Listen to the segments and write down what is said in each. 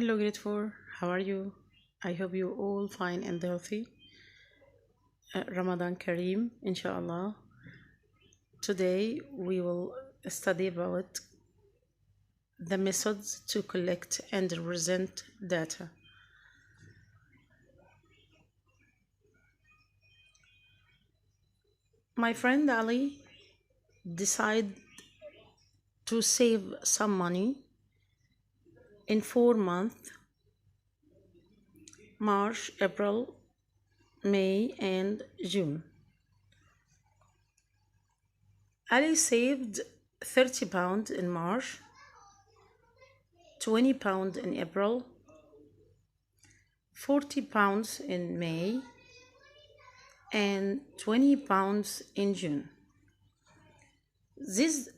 Hello, grade 4. How are you? I hope you all fine and healthy. Ramadan Kareem, inshallah. Today we will study about the methods to collect and represent data. My friend Ali decided to save some money in 4 months: March, April, May, and June. Ali saved £30 in March, £20 in April, £40 in May, and £20 in June. This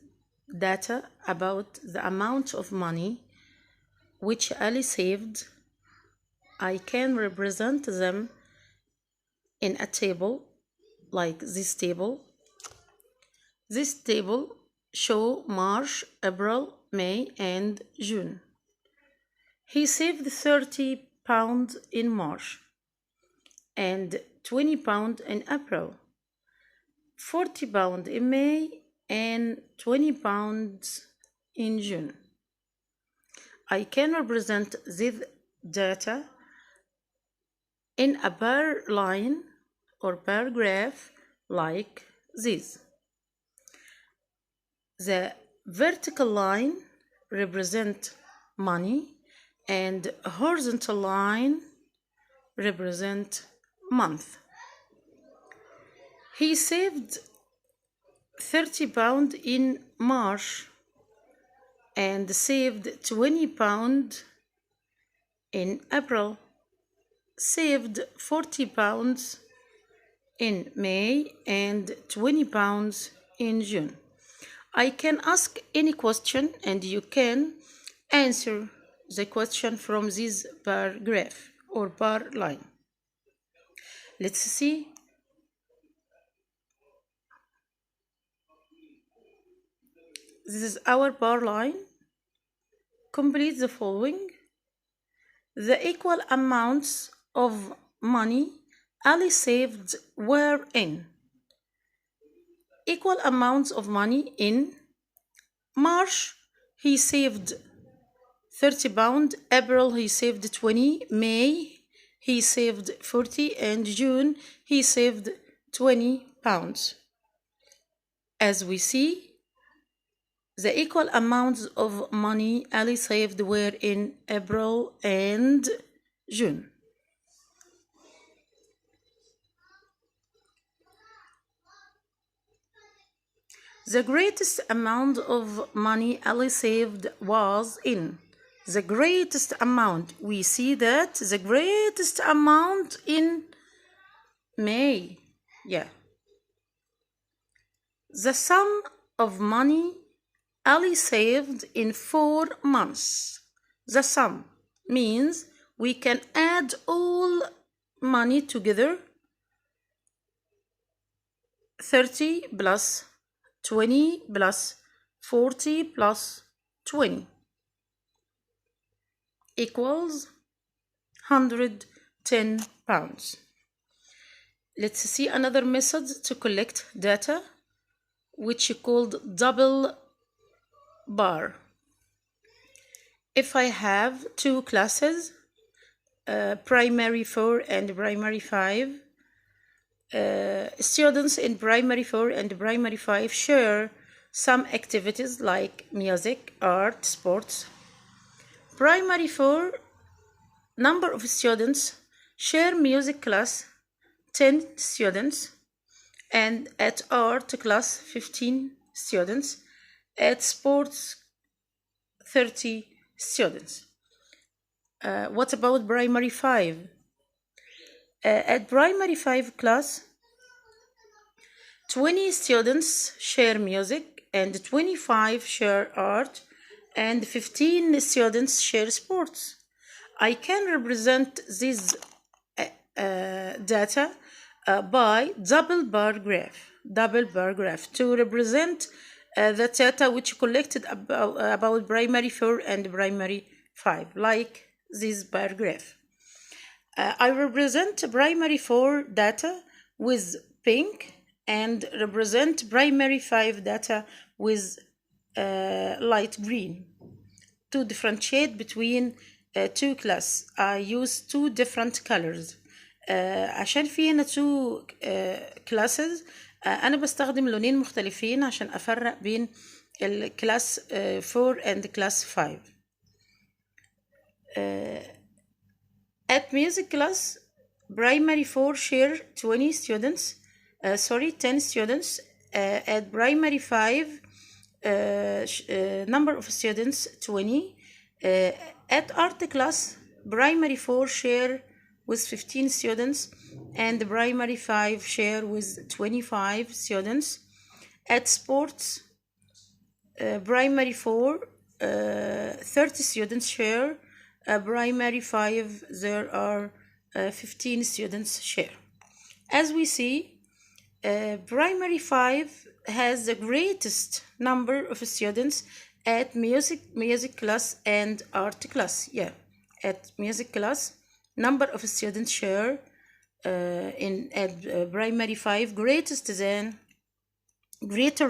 data about the amount of money which Ali saved, I can represent them in a table like this table. This table shows March, April, May, and June. He saved £30 in March and £20 in April, £40 in May, and £20 in June. I can represent this data in a bar line or bar graph like this. The vertical line represents money and horizontal line represents month. He saved £30 in March and saved £20 in April, saved £40 in May, and £20 in June. I can ask any question and you can answer the question from this bar graph or bar line. Let's see. This is our bar line. Complete the following. The equal amounts of money Ali saved were in equal amounts of money in March he saved £30, April he saved 20, May he saved 40, and June he saved £20. As we see, the equal amounts of money Ali saved were in April and June. The greatest amount of money Ali saved was in the greatest amount. We see that the greatest amount in May. Yeah. The sum of money Ali saved in 4 months. The sum means we can add all money together. 30 plus 20 plus 40 plus 20 equals £110. Let's see another method to collect data, which is called double bar. If I have two classes, primary 4 and primary 5, students in primary 4 and primary 5 share some activities like music, art, sports. Primary 4 number of students share music class 10 students, and at art class 15 students, at sports 30 students. What about primary 5? At primary 5 class, 20 students share music and 25 share art and 15 students share sports. I can represent this data by double bar graph to represent the data which collected about primary 4 and primary 5, like this paragraph. I represent primary 4 data with pink and represent primary 5 data with light green. To differentiate between two classes, I use two different colors. عشان في هنا two classes أنا بستخدم لونين مختلفين عشان أفرق بين الكلاس 4 and class 5. At music class, primary 4 share 10 students. At primary 5, number of students 20. At art class, primary 4 share with 15 students and primary 5 share with 25 students. At sports, primary 4, 30 students share. Primary 5, there are 15 students share. As we see, primary 5 has the greatest number of students at music class and art class. At music class, number of students share at primary 5 greater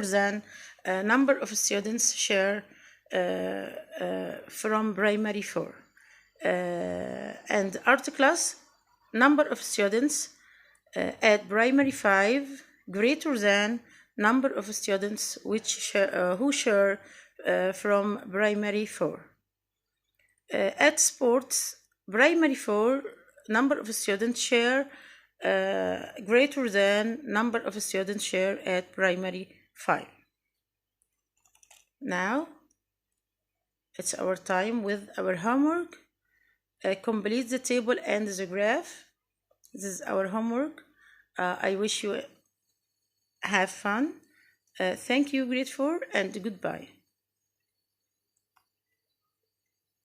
than number of students share from primary 4. And art class, number of students at primary 5 greater than number of students who share from primary 4. At sports, primary 4 number of students share greater than number of students share at primary 5. Now it's our time with our homework. Complete the table and the graph. This is our homework. I wish you have fun. Thank you, grade 4, and goodbye.